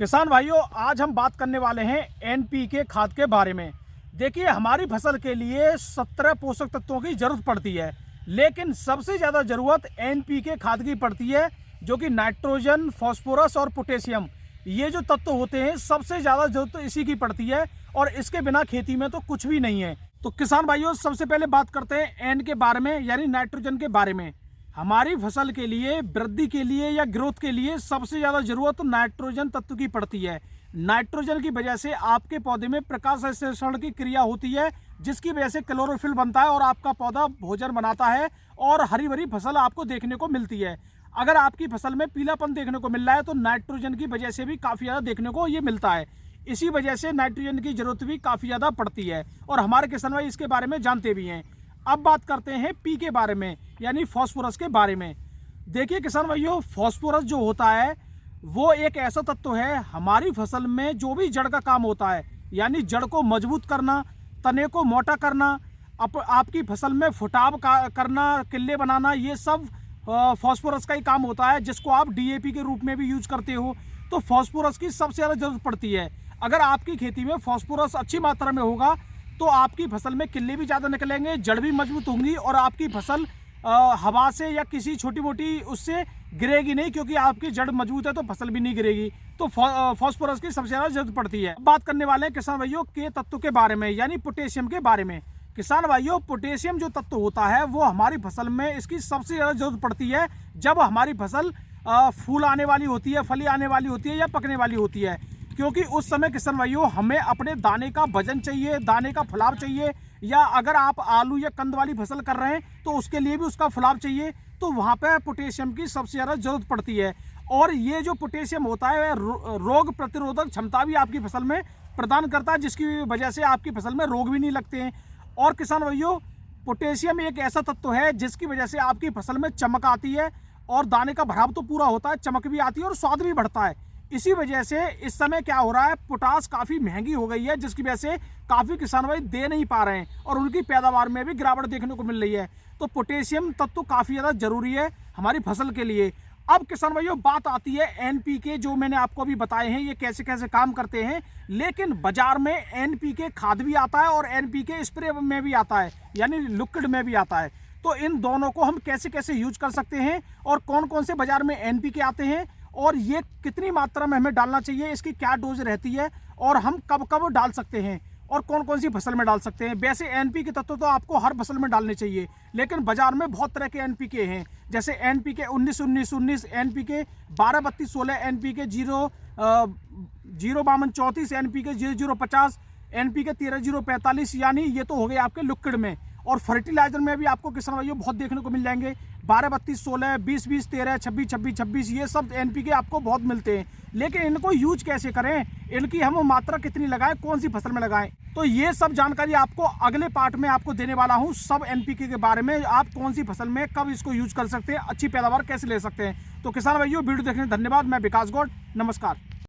किसान भाइयों, आज हम बात करने वाले हैं एनपीके खाद के बारे में। देखिए, हमारी फसल के लिए 17 पोषक तत्वों की जरूरत पड़ती है, लेकिन सबसे ज़्यादा ज़रूरत एनपीके खाद की पड़ती है, जो कि नाइट्रोजन, फास्फोरस और पोटेशियम, ये जो तत्व होते हैं सबसे ज़्यादा जरूरत तो इसी की पड़ती है। और इसके बिना खेती में तो कुछ भी नहीं है। तो किसान भाइयों, सबसे पहले बात करते हैं एन के बारे में, यानी नाइट्रोजन के बारे में। हमारी फसल के लिए, वृद्धि के लिए या ग्रोथ के लिए सबसे ज़्यादा ज़रूरत तो नाइट्रोजन तत्व की पड़ती है। नाइट्रोजन की वजह से आपके पौधे में प्रकाश संश्लेषण की क्रिया होती है, जिसकी वजह से क्लोरोफिल बनता है और आपका पौधा भोजन बनाता है और हरी भरी फसल आपको देखने को मिलती है। अगर आपकी फसल में पीलापन देखने को मिल रहा है तो नाइट्रोजन की वजह से भी काफ़ी ज़्यादा देखने को ये मिलता है। इसी वजह से नाइट्रोजन की ज़रूरत भी काफ़ी ज़्यादा पड़ती है और हमारे किसान भाई इसके बारे में जानते भी हैं। अब बात करते हैं पी के बारे में, यानी फास्फोरस के बारे में। देखिए किसान भाइयों, फास्फोरस जो होता है वो एक ऐसा तत्व है हमारी फसल में जो भी जड़ का काम होता है, यानी जड़ को मजबूत करना, तने को मोटा करना, आपकी फसल में फुटाव करना, किल्ले बनाना, ये सब फास्फोरस का ही काम होता है, जिसको आप डीएपी के रूप में भी यूज करते हो। तो फास्फोरस की सबसे ज़्यादा जरूरत पड़ती है। अगर आपकी खेती में फास्फोरस अच्छी मात्रा में होगा तो आपकी फसल में किल्ले भी ज़्यादा निकलेंगे, जड़ भी मजबूत होंगी और आपकी फसल हवा से या किसी छोटी मोटी उससे गिरेगी नहीं, क्योंकि आपकी जड़ मजबूत है तो फसल भी नहीं गिरेगी। तो फास्फोरस की सबसे ज़्यादा जरूरत पड़ती है। बात करने वाले हैं किसान भाइयों के तत्व के बारे में, यानी पोटेशियम के बारे में। किसान भाइयों, पोटेशियम जो तत्व होता है वो हमारी फसल में इसकी सबसे ज़्यादा जरूरत पड़ती है जब हमारी फसल फूल आने वाली होती है, फली आने वाली होती है या पकने वाली होती है। क्योंकि उस समय किसान भाइयों हमें अपने दाने का वजन चाहिए, दाने का फुलाव चाहिए, या अगर आप आलू या कंद वाली फसल कर रहे हैं तो उसके लिए भी उसका फुलाव चाहिए। तो वहाँ पे पोटेशियम की सबसे ज़्यादा जरूरत पड़ती है। और ये जो पोटेशियम होता है रोग प्रतिरोधक क्षमता भी आपकी फसल में प्रदान करता है, जिसकी वजह से आपकी फसल में रोग भी नहीं लगते हैं। और किसान भाइयों, पोटेशियम एक ऐसा तत्व है जिसकी वजह से आपकी फसल में चमक आती है और दाने का भराव तो पूरा होता है, चमक भी आती है और स्वाद भी बढ़ता है। इसी वजह से इस समय क्या हो रहा है, पोटास काफ़ी महंगी हो गई है, जिसकी वजह से काफ़ी किसान भाई दे नहीं पा रहे हैं और उनकी पैदावार में भी गिरावट देखने को मिल रही है। तो पोटेशियम तत्व काफ़ी ज़्यादा जरूरी है हमारी फसल के लिए। अब किसान भाइयों, बात आती है एनपीके, जो मैंने आपको अभी बताए हैं ये कैसे कैसे काम करते हैं। लेकिन बाजार में एनपीके खाद भी आता है और एनपीके स्प्रे में भी आता है, यानी लिक्विड में भी आता है। तो इन दोनों को हम कैसे कैसे यूज कर सकते हैं और कौन कौन से बाजार में एनपीके आते हैं और ये कितनी मात्रा में हमें डालना चाहिए, इसकी क्या डोज रहती है और हम कब कब डाल सकते हैं और कौन कौन सी फसल में डाल सकते हैं। वैसे एनपीके तत्व तो आपको हर फसल में डालने चाहिए, लेकिन बाजार में बहुत तरह के एनपीके हैं, जैसे NPK 19-19-19, NPK 12-32-16, NPK 0-52-34, NPK 00-50, NPK 13-0-45, यानी ये तो हो गए आपके लिक्विड में। और फर्टिलाइजर में भी आपको किसान भाइयों बहुत देखने को मिल जाएंगे, 12-32-16, 20-20-13, 26-26-26, ये सब एनपीके आपको बहुत मिलते हैं। लेकिन इनको यूज कैसे करें, इनकी हम मात्रा कितनी लगाएं, कौन सी फसल में लगाएं, तो ये सब जानकारी आपको अगले पार्ट में आपको देने वाला हूं, सब एनपीके के बारे में। आप कौन सी फसल में कब इसको यूज कर सकते हैं, अच्छी पैदावार कैसे ले सकते हैं। तो किसान भाइयों, वीडियो देखने धन्यवाद। मैं विकास गौड़, नमस्कार।